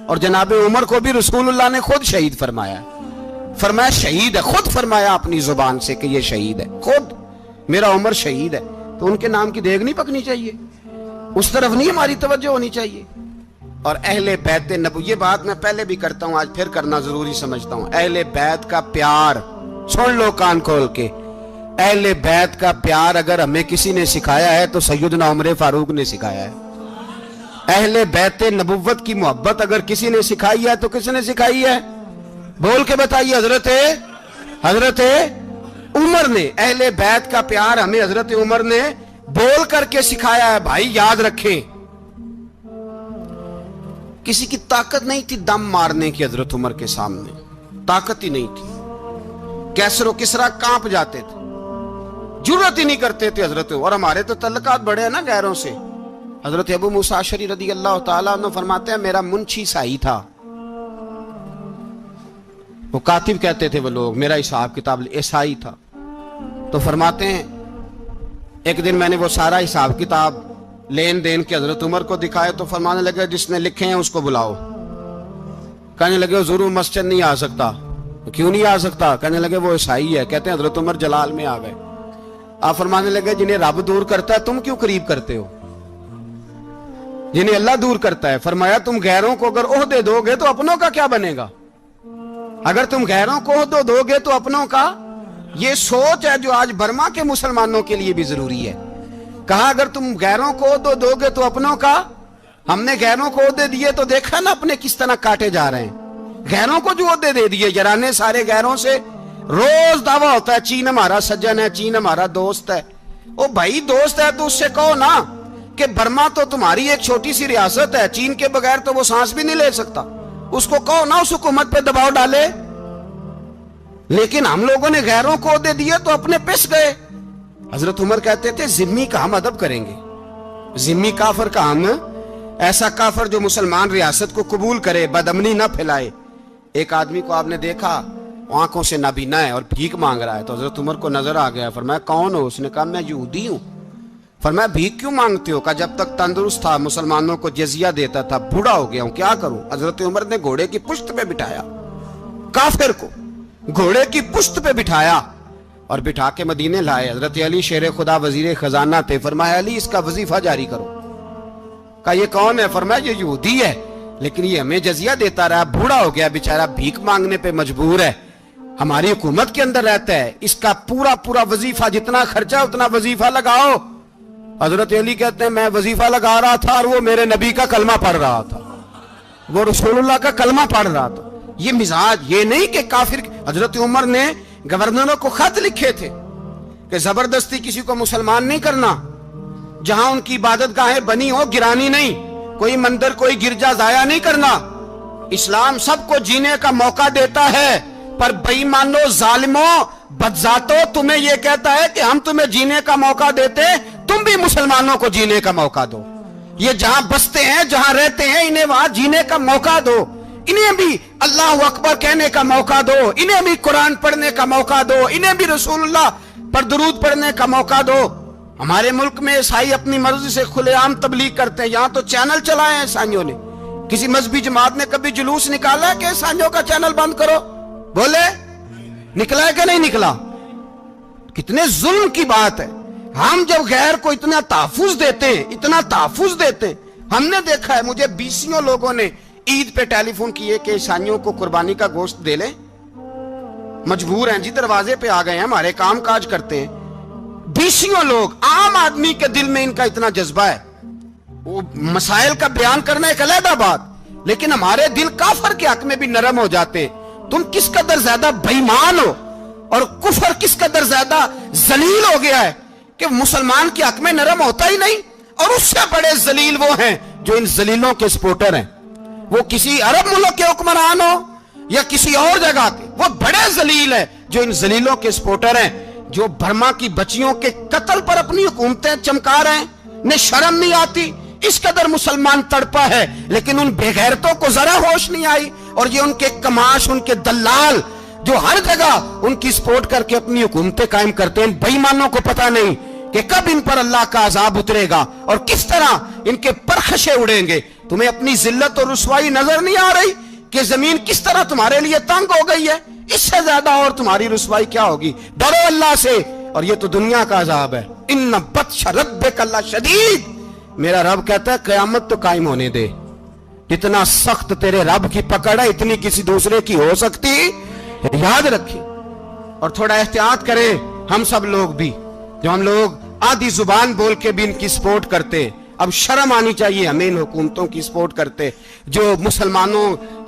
اور جناب عمر کو بھی رسول اللہ نے خود شہید فرمایا، فرمایا شہید ہے، خود فرمایا اپنی زبان سے کہ یہ شہید ہے، خود میرا عمر شہید ہے۔ تو ان کے نام کی دیگ نہیں پکنی چاہیے؟ اس طرف نہیں ہماری توجہ ہونی چاہیے؟ اور اہل بیت نبوی، یہ بات میں پہلے بھی کرتا ہوں، آج پھر کرنا ضروری سمجھتا ہوں، اہل بیت کا پیار سن لو کان کھول کے، اہل بیت کا پیار اگر ہمیں کسی نے سکھایا ہے تو سیدنا عمر فاروق نے سکھایا ہے۔ اہل بیت نبوت کی محبت اگر کسی نے سکھائی ہے تو کس نے سکھائی ہے؟ بول کے بتائیے۔ حضرت عمر نے، اہل بیت کا پیار ہمیں حضرت عمر نے بول کر کے سکھایا ہے۔ بھائی یاد رکھیں، کسی کی طاقت نہیں تھی دم مارنے کی حضرت عمر کے سامنے، طاقت ہی نہیں تھی۔ کیسر و کسرا کانپ جاتے تھے، جرأت ہی نہیں کرتے تھے حضرت۔ اور ہمارے تو تعلقات بڑے ہیں نا غیروں سے۔ حضرت ابو موسیٰ اشعری رضی اللہ تعالیٰ عنہ فرماتے ہیں میرا منشی عیسائی تھا، وہ کاتب کہتے تھے وہ لوگ، میرا حساب کتاب عیسائی تھا۔ تو فرماتے ہیں ایک دن میں نے وہ سارا حساب کتاب لین دین کے حضرت عمر کو دکھائے تو فرمانے لگے جس نے لکھے ہیں اس کو بلاؤ۔ کہنے لگے ضرور مسجد نہیں آ سکتا۔ کیوں نہیں آ سکتا؟ کہنے لگے وہ عیسائی ہے۔ کہتے ہیں حضرت عمر جلال میں آ گئے۔ آپ فرمانے لگے جنہیں رب دور کرتا ہے تم کیوں قریب کرتے ہو؟ جنہیں اللہ دور کرتا ہے۔ فرمایا تم غیروں کو اگر عہدے دو گے تو اپنوں کا کیا بنے گا؟ اگر تم غیروں کو عہدے دو گے تو اپنوں کا۔ یہ سوچ ہے جو آج برما کے مسلمانوں کے لیے بھی ضروری ہے۔ کہا اگر تم غیروں کو عہدے دو گے تو اپنوں کا۔ ہم نے غیروں کو عہدے دیے تو دیکھا نا اپنے کس طرح کاٹے جا رہے ہیں۔ غیروں کو جو عہدے دے دیے یارانے سارے غیروں سے، روز دعویٰ ہوتا ہے چین ہمارا سجن ہے، چین ہمارا دوست ہے۔ او بھائی دوست ہے تو اس سے کہو نا کہ برما تو تمہاری ایک چھوٹی سی ریاست ہے، چین کے بغیر تو وہ سانس بھی نہیں لے سکتا۔ اس کو کہو نا اس حکومت پہ دباؤ ڈالے۔ لیکن ہم لوگوں نے غیروں کو عہدے دیے تو اپنے پس گئے۔ حضرت عمر کہتے تھے ذمی کا ہم ادب کریں گے، ذمی کافر کا ہم، ایسا کافر جو مسلمان ریاست کو قبول کرے، بدامنی نہ پھیلائے۔ ایک آدمی کو آپ نے دیکھا آنکھوں سے نابینا ہے اور بھیک مانگ رہا ہے، تو حضرت عمر کو نظر آ گیا۔ فرمایا کون ہو؟ اس نے کہا میں یہودی ہوں۔ فرمایا بھیک کیوں مانگتے ہو؟ کہا جب تک تندرست تھا مسلمانوں کو جزیہ دیتا تھا، بوڑھا ہو گیا ہوں کیا کروں؟ حضرت عمر نے گھوڑے کی پشت پہ بٹھایا، کافر کو گھوڑے کی پشت پہ بٹھایا اور بٹھا کے مدینے لائے۔ حضرت علی شیر خدا وزیر خزانہ تھے۔ فرمایا علی اس کا وظیفہ جاری کرو۔ کہا یہ کون ہے؟ فرمایا یہ یہودی ہے لیکن یہ ہمیں جزیہ دیتا رہا، بوڑھا ہو گیا بیچارہ، بھیک مانگنے پہ مجبور ہے، ہماری حکومت کے اندر رہتا ہے، اس کا پورا وظیفہ جتنا خرچہ اتنا وظیفہ لگاؤ۔ حضرت علی کہتے ہیں میں وظیفہ لگا رہا تھا اور وہ میرے نبی کا کلمہ پڑھ رہا تھا، وہ رسول اللہ کا کلمہ پڑھ رہا تھا۔ یہ مزاج، یہ نہیں کہ کافر۔ حضرت عمر نے گورنروں کو خط لکھے تھے کہ زبردستی کسی کو مسلمان نہیں کرنا، جہاں ان کی عبادت گاہیں بنی ہو گرانی نہیں، کوئی مندر کوئی گرجا ضائع نہیں کرنا۔ اسلام سب کو جینے کا موقع دیتا ہے، پر بے ایمانو ظالموں بدذاتو تمہیں یہ کہتا ہے کہ ہم تمہیں جینے کا موقع دیتے، تم بھی مسلمانوں کو جینے کا موقع دو۔ یہ جہاں بستے ہیں جہاں رہتے ہیں انہیں وہاں جینے کا موقع دو، انہیں بھی اللہ اکبر کہنے کا موقع دو، انہیں بھی قرآن پڑھنے کا موقع دو، انہیں بھی رسول اللہ پر درود پڑھنے کا موقع دو۔ ہمارے ملک میں عیسائی اپنی مرضی سے کھلے عام تبلیغ کرتے ہیں، یہاں تو چینل چلائے ہیں عیسائیوں نے۔ کسی مذہبی جماعت نے کبھی جلوس نکالا ہے کہ عیسائیوں کا چینل بند کرو؟ بولے نکلا ہے کہ نہیں نکلا؟ کتنے ظلم کی بات ہے۔ ہم جب غیر کو اتنا تحفظ دیتے ہیں، اتنا تحفظ دیتے ہیں، ہم نے دیکھا ہے مجھے بیسیوں لوگوں نے عید پہ ٹیلی فون کیے کہ عیسائیوں کو قربانی کا گوشت دے لیں، مجبور ہیں جی، دروازے پہ آ گئے ہیں، ہمارے کام کاج کرتے ہیں۔ بیسیوں لوگ، عام آدمی کے دل میں ان کا اتنا جذبہ ہے، وہ مسائل کا بیان کرنا ایک علیحدہ بات، لیکن ہمارے دل کافر کے حق میں بھی نرم ہو جاتے ہیں۔ تم کس قدر زیادہ بے ایمان ہو اور کفر کس قدر زیادہ ذلیل ہو گیا ہے کہ مسلمان کے حق میں نرم ہوتا ہی نہیں۔ اور اس سے بڑے ذلیل وہ ہیں جو ان ذلیلوں کے سپورٹر ہیں، وہ کسی عرب ملک کے حکمران ہو یا کسی اور جگہ کے، وہ بڑے ذلیل ہیں جو ان ذلیلوں کے سپورٹر ہیں، جو برما کی بچیوں کے قتل پر اپنی حکومتیں چمکا رہے ہیں، انہیں شرم نہیں آتی۔ اس قدر مسلمان تڑپا ہے لیکن ان بے غیرتوں کو ذرا ہوش نہیں آئی، اور یہ ان کے کماش، ان کے دلال جو ہر جگہ ان کی سپورٹ کر کے اپنی حکومتیں قائم کرتے ہیں، بے ایمانوں کو پتہ نہیں کہ کب ان پر اللہ کا عذاب اترے گا اور کس طرح ان کے پرخشے اڑیں گے۔ تمہیں اپنی ذلت اور رسوائی نظر نہیں آ رہی کہ زمین کس طرح تمہارے لیے تنگ ہو گئی ہے؟ اس سے زیادہ اور تمہاری رسوائی کیا ہوگی؟ ڈرو اللہ سے، اور یہ تو دنیا کا عذاب ہے. ان بطش ربک لشدید. میرا رب کہتا ہے قیامت تو قائم ہونے دے. اتنا سخت تیرے رب کی پکڑ ہے اتنی کسی دوسرے کی ہو سکتی؟ یاد رکھیں اور تھوڑا احتیاط کریں. ہم سب لوگ بھی جو ہم لوگ آدھی زبان بول کے بھی ان کی سپورٹ کرتے, اب شرم آنی چاہیے ہمیں ان حکومتوں کی سپورٹ کرتے جو مسلمانوں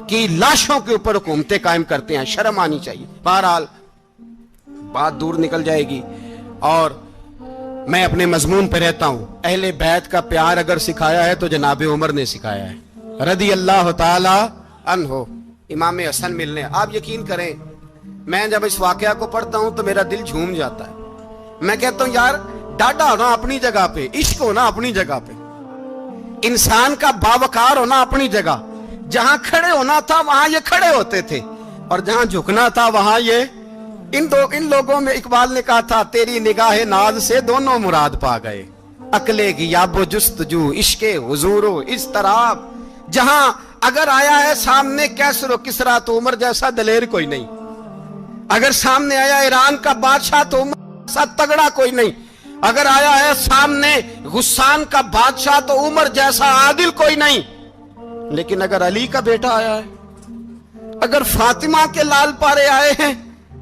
کی لاشوں کے اوپر حکومتیں قائم کرتے ہیں. شرم آنی چاہیے. بہرحال بات دور نکل جائے گی اور میں اپنے مضمون پہ رہتا ہوں. اہل بیت کا پیار اگر سکھایا ہے تو جناب عمر نے سکھایا ہے رضی اللہ تعالی عنہ. امام حسن ملنے, آپ یقین کریں میں جب اس واقعہ کو پڑھتا ہوں تو میرا دل جھوم جاتا ہے. میں کہتا ہوں یار ڈاڈا ہونا اپنی جگہ پہ, عشق ہونا اپنی جگہ پہ, انسان کا باوقار ہونا اپنی جگہ. جہاں کھڑے ہونا تھا وہاں یہ کھڑے ہوتے تھے اور جہاں جھکنا تھا وہاں یہ ان لوگوں میں اقبال نے کہا تھا تیری نگاہ ناز سے دونوں مراد پا گئے. عقل غیاب و جستجو, عشق حضور و اضطراب. جہاں اگر آیا ہے سامنے کیسر و کسرا تو عمر جیسا دلیر کوئی نہیں. اگر سامنے آیا ایران کا بادشاہ تو عمر جیسا تگڑا کوئی نہیں. اگر آیا ہے سامنے غسان کا بادشاہ تو عمر جیسا عادل کوئی نہیں. لیکن اگر علی کا بیٹا آیا ہے, اگر فاطمہ کے لال پارے آئے ہیں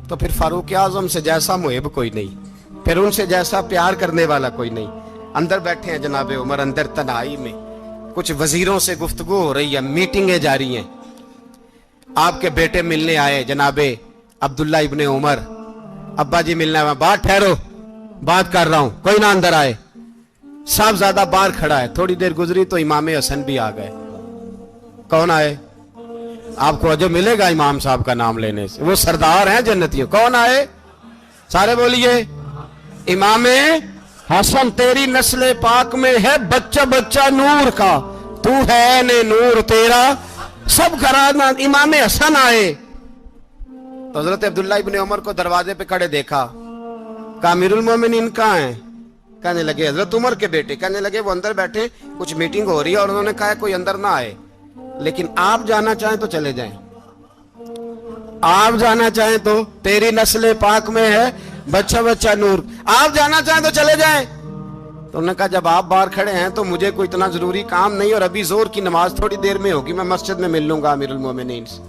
تو پھر فاروق اعظم سے جیسا محب کوئی نہیں, پھر ان سے جیسا پیار کرنے والا کوئی نہیں. اندر بیٹھے ہیں جناب عمر, اندر تنہائی میں کچھ وزیروں سے گفتگو ہو رہی ہے, میٹنگیں جاری ہیں. آپ کے بیٹے ملنے آئے جناب عبداللہ ابن عمر. ابا جی ملنا ہے. بات ٹھہرو, بات کر رہا ہوں, کوئی نہ اندر آئے. صاحب زیادہ باہر کھڑا ہے. تھوڑی دیر گزری تو امام حسن بھی آ گئے. کون آئے؟ آپ کو جو ملے گا امام صاحب کا نام لینے سے, وہ سردار ہیں جنتیوں. کون آئے؟ سارے بولیے. امام حسن تیری نسل پاک میں ہے بچہ بچہ نور کا, تو ہے نے نور تیرا سب گھرانہ. امام حسن آئے تو حضرت عبداللہ ابن عمر کو دروازے پہ کھڑے دیکھا. کہا امیر المومنین کہاں ہیں؟ کہنے لگے حضرت عمر کے بیٹے. کہنے لگے وہ اندر بیٹھے, کچھ میٹنگ ہو رہی ہے اور انہوں نے کہا ہے کوئی اندر نہ آئے, لیکن آپ جانا چاہیں تو چلے جائیں. آپ جانا چاہیں تو تیری نسل پاک میں ہے بچہ بچہ نور, آپ جانا چاہیں تو چلے جائیں. تو انہوں نے کہا جب آپ باہر کھڑے ہیں تو مجھے کوئی اتنا ضروری کام نہیں, اور ابھی زور کی نماز تھوڑی دیر میں ہوگی, میں مسجد میں مل لوں گا امیر المومنین سے.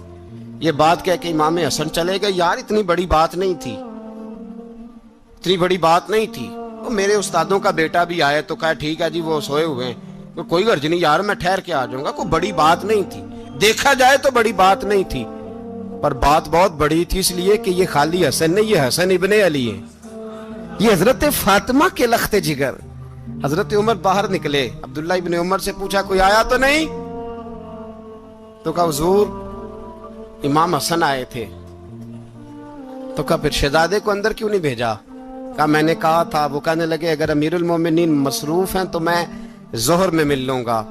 یہ بات کہہ کہ امام حسن چلے گئے. یار اتنی بڑی بات نہیں تھی, اتنی بڑی بات نہیں تھی. وہ میرے استادوں کا بیٹا بھی آئے تو کہا ٹھیک ہے جی وہ سوئے ہوئے ہیں, کوئی غرض نہیں یار میں ٹھہر کے آ جاؤں گا. کوئی بڑی بات نہیں تھی, دیکھا جائے تو بڑی بات نہیں تھی, پر بات بہت بڑی تھی اس لیے کہ یہ خالی حسن نہیں, یہ حسن ابن علی ہے, یہ حضرت فاطمہ کے لخت جگر. حضرت عمر باہر نکلے, عبداللہ ابن عمر سے پوچھا کوئی آیا تو نہیں؟ تو کہا حضور امام حسن آئے تھے. تو کہا پھر شہزادے کو اندر کیوں نہیں بھیجا؟ کہا میں نے کہا تھا. وہ کہنے لگے اگر امیر المومنین مصروف ہیں تو میں ظہر میں مل لوں گا.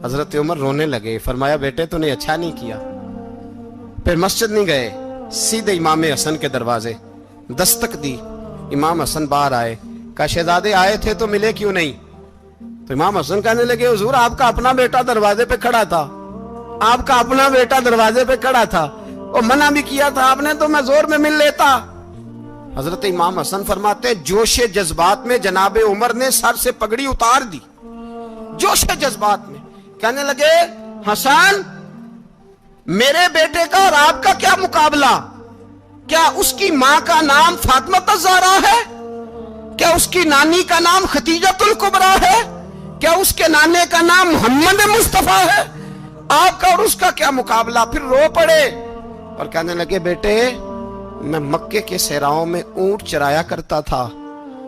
حضرت عمر رونے لگے. فرمایا بیٹے تو نے اچھا نہیں کیا. پھر مسجد نہیں گئے, سیدھے امام حسن کے دروازے دستک دی. امام حسن باہر آئے. کہا شہزادے آئے تھے تو ملے کیوں نہیں؟ تو امام حسن کہنے لگے حضور آپ کا اپنا بیٹا دروازے پہ کھڑا تھا, آپ کا اپنا بیٹا دروازے پہ کھڑا تھا, اور منع بھی کیا تھا آپ نے تو میں زور میں مل لیتا. حضرت امام حسن فرماتے جوش جذبات میں جناب عمر نے سر سے پگڑی اتار دی, جوش جذبات میں. کہنے لگے حسن میرے بیٹے کا اور آپ کا کیا مقابلہ؟ کیا اس کی ماں کا نام فاطمہ الزہرا ہے؟ کیا اس کی نانی کا نام ختیجۃ الکبریٰ ہے؟ کیا اس کے نانے کا نام محمد مصطفیٰ ہے؟ آپ کا اور اس کا کیا مقابلہ؟ پھر رو پڑے اور کہنے لگے بیٹے میں مکے کے صحراؤں میں اونٹ چرایا کرتا تھا,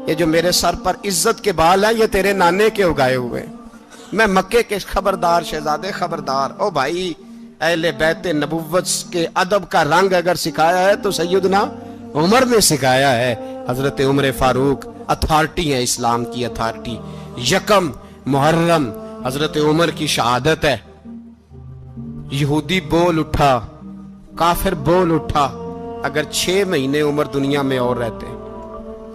یہ جو میرے سر پر عزت کے بال ہیں یہ تیرے نانے کے اگائے ہوئے. میں مکے کے خبردار شہزادے خبردار. او بھائی اہل بیت نبوت کے ادب کا رنگ اگر سکھایا ہے تو سیدنا عمر نے سکھایا ہے. حضرت عمر فاروق اتھارٹی ہے, اسلام کی اتھارٹی. یکم محرم حضرت عمر کی شہادت ہے. یہودی بول اٹھا, کافر بول اٹھا. اگر 6 مہینے عمر دنیا میں اور رہتے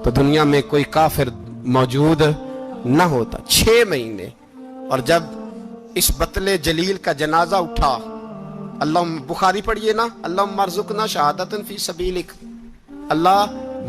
تو دنیا میں کوئی کافر موجود نہ ہوتا. 6 مہینے. اور جب اس بطل جلیل کا جنازہ اٹھا, اللہ بخاری پڑھیے نا, اللہم ارزقنا شہادتا فی سبیلک, اللہ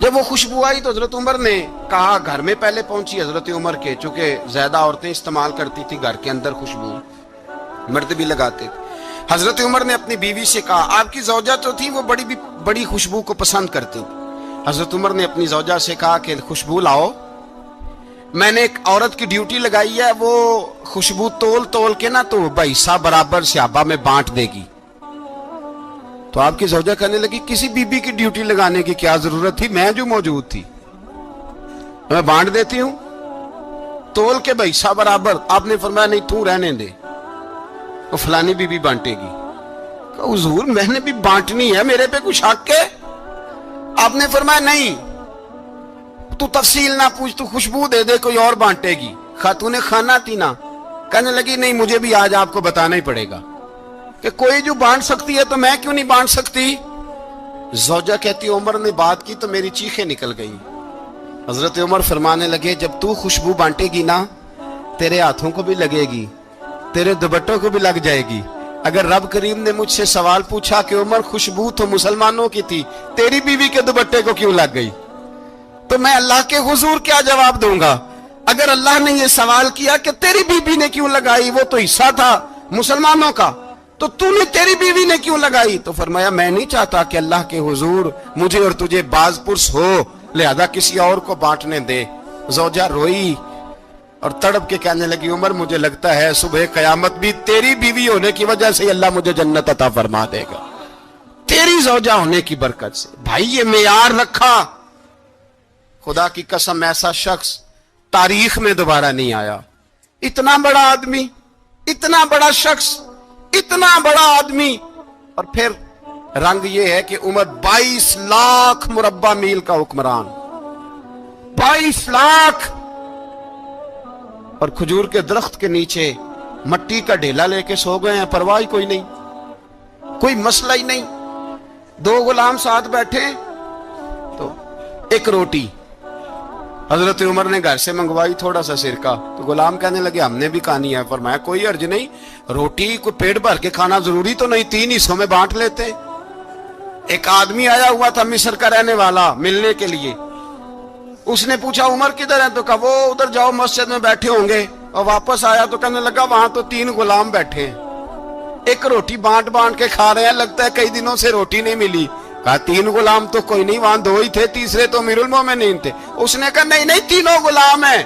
جب وہ خوشبو آئی تو حضرت عمر نے کہا، گھر میں پہلے پہنچی حضرت عمر کے، چونکہ زیادہ عورتیں استعمال کرتی تھی گھر کے اندر خوشبو، مرد بھی لگاتے تھے۔ حضرت عمر نے اپنی بیوی سے کہا، آپ کی زوجہ تو تھی وہ بڑی خوشبو کو پسند کرتی تھی۔ حضرت عمر نے اپنی زوجہ سے کہا کہ خوشبو لاؤ، میں نے ایک عورت کی ڈیوٹی لگائی ہے، وہ خوشبو تول کے نا تو حصہ برابر صحابہ میں بانٹ دے گی۔ تو آپ کی زوجہ کہنے لگی، کسی بی بی کی ڈیوٹی لگانے کی کیا ضرورت تھی، میں جو موجود تھی میں بانٹ دیتی ہوں تول کے حصہ برابر۔ آپ نے فرمایا نہیں، تو رہنے دے، وہ فلانی بی بی بانٹے گی۔ کہا حضور میں نے بھی بانٹنی ہے، میرے پہ کچھ حق ہے؟ آپ نے فرمایا نہیں، تو تفصیل نہ پوچھ، تو خوشبو دے دے، کوئی اور بانٹے گی۔ خاتون خانہ تھی نا، کہنے لگی نہیں، مجھے بھی آج آپ کو بتانا ہی پڑے گا کہ کوئی جو بانٹ سکتی ہے تو میں کیوں نہیں بانٹ سکتی؟ زوجہ کہتی عمر نے بات کی تو میری چیخیں نکل گئی۔ حضرت عمر فرمانے لگے، جب تو خوشبو بانٹے گی نا، تیرے ہاتھوں کو بھی لگے گی، تیرے دوپٹوں کو بھی لگ جائے گی۔ اگر رب کریم نے مجھ سے سوال پوچھا کہ عمر خوشبو تو مسلمانوں کی تھی، تیری بیوی کے دوپٹے کو کیوں لگ گئی، تو میں اللہ کے حضور کیا جواب دوں گا؟ اگر اللہ نے یہ سوال کیا کہ تیری بیوی نے کیوں لگائی، وہ تو حصہ تھا مسلمانوں کا، تو نے تیری بیوی نے کیوں لگائی؟ تو فرمایا میں نہیں چاہتا کہ اللہ کے حضور مجھے اور تجھے باز پرس ہو، لہذا کسی اور کو بانٹنے دے۔ زوجہ روئی اور تڑپ کے کہنے لگی، عمر مجھے لگتا ہے صبح قیامت بھی تیری بیوی ہونے کی وجہ سے اللہ مجھے جنت عطا فرما دے گا، تیری زوجہ ہونے کی برکت سے۔ بھائی یہ معیار رکھا، خدا کی قسم ایسا شخص تاریخ میں دوبارہ نہیں آیا۔ اتنا بڑا آدمی، اتنا بڑا شخص، اتنا بڑا آدمی، اور پھر رنگ یہ ہے کہ عمر 22 لاکھ مربع میل کا حکمران، 22 لاکھ، اور کھجور کے درخت کے نیچے مٹی کا ڈھیلا لے کے سو گئے ہیں، پرواہ کوئی نہیں، کوئی مسئلہ ہی نہیں۔ 2 غلام ساتھ بیٹھے تو ایک روٹی حضرت عمر نے گھر سے منگوائی، تھوڑا سا سرکہ، تو غلام کہنے لگے ہم نے بھی کھانی ہے۔ فرمایا کوئی حرج نہیں، روٹی کو پیٹ بھر کے کھانا ضروری تو نہیں، 3 حصوں میں بانٹ لیتے۔ ایک آدمی آیا ہوا تھا مصر کا رہنے والا ملنے کے لیے، اس نے پوچھا عمر کدھر ہے، تو کہا وہ ادھر جاؤ مسجد میں بیٹھے ہوں گے، اور واپس آیا تو کہنے لگا وہاں تو 3 غلام بیٹھے ہیں، ایک روٹی بانٹ کے کھا رہے ہیں، لگتا ہے کئی دنوں سے روٹی نہیں ملی۔ کہا 3 غلام تو کوئی نہیں، وہاں 2 ہی تھے، تیسرے تو امیر المومنین تھے۔ اس نے کہا نہیں 3 غلام ہیں،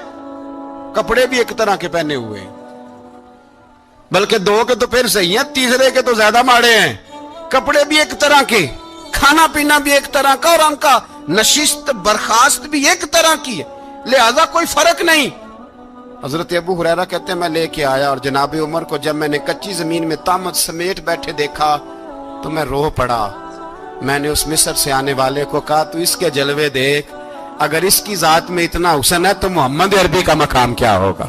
کپڑے بھی ایک طرح کے پہنے ہوئے، بلکہ 2 کے تو پھر صحیح ہیں، تیسرے کے تو زیادہ ماڑے ہیں، کپڑے بھی ایک طرح کے، کھانا پینا بھی ایک طرح کا، اور ان کا نشست برخاست بھی ایک طرح کی ہے، لہذا کوئی فرق نہیں۔ حضرت ابو ہریرہ کہتے ہیں میں لے کے آیا، اور جناب عمر کو جب میں نے کچی زمین میں تامت سمیٹ بیٹھے دیکھا تو میں رو پڑا۔ میں نے اس مصر سے آنے والے کو کہا تو اس کے جلوے دیکھ، اگر اس کی ذات میں اتنا حسن ہے تو محمد عربی کا مقام کیا ہوگا؟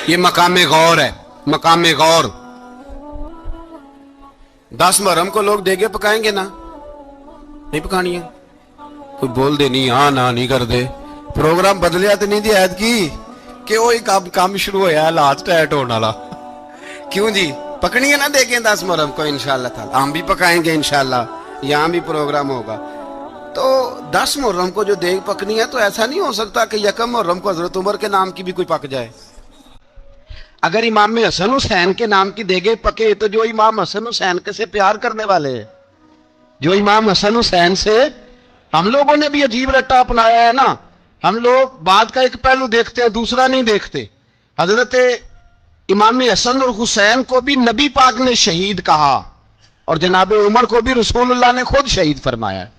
یہ مقام غور ہے، مقام غور۔ 10 محرم کو لوگ دیگے پکائیں گے نا، نہیں پکانی ہے، کوئی بول دے نہیں، ہاں نہ نہیں کر دے، پروگرام بدلیا تو نہیں دی عید کی کہ وہی کام شروع ہوا ہے، لاسٹ ٹائٹ ہونے والا، کیوں جی پکنی ہے نا دیکھیں 10 محرم کو انشاءاللہ تعالی، ہم بھی پکائیں گے انشاءاللہ، یہاں بھی پروگرام ہوگا۔ تو 10 محرم کو جو دیگ پکنی ہے تو ایسا نہیں ہو سکتا کہ 1 محرم کو حضرت عمر کے نام کی بھی کوئی پک جائے۔ اگر امام حسن حسین کے نام کی دیگیں پکے تو جو امام حسن حسین سے پیار کرنے والے ہیں، جو امام حسن حسین سے، ہم لوگوں نے بھی عجیب رٹا اپنایا ہے نا، ہم لوگ بات کا ایک پہلو دیکھتے ہیں دوسرا نہیں دیکھتے۔ حضرت امام حسن اور حسین کو بھی نبی پاک نے شہید کہا، اور جناب عمر کو بھی رسول اللہ نے خود شہید فرمایا ہے۔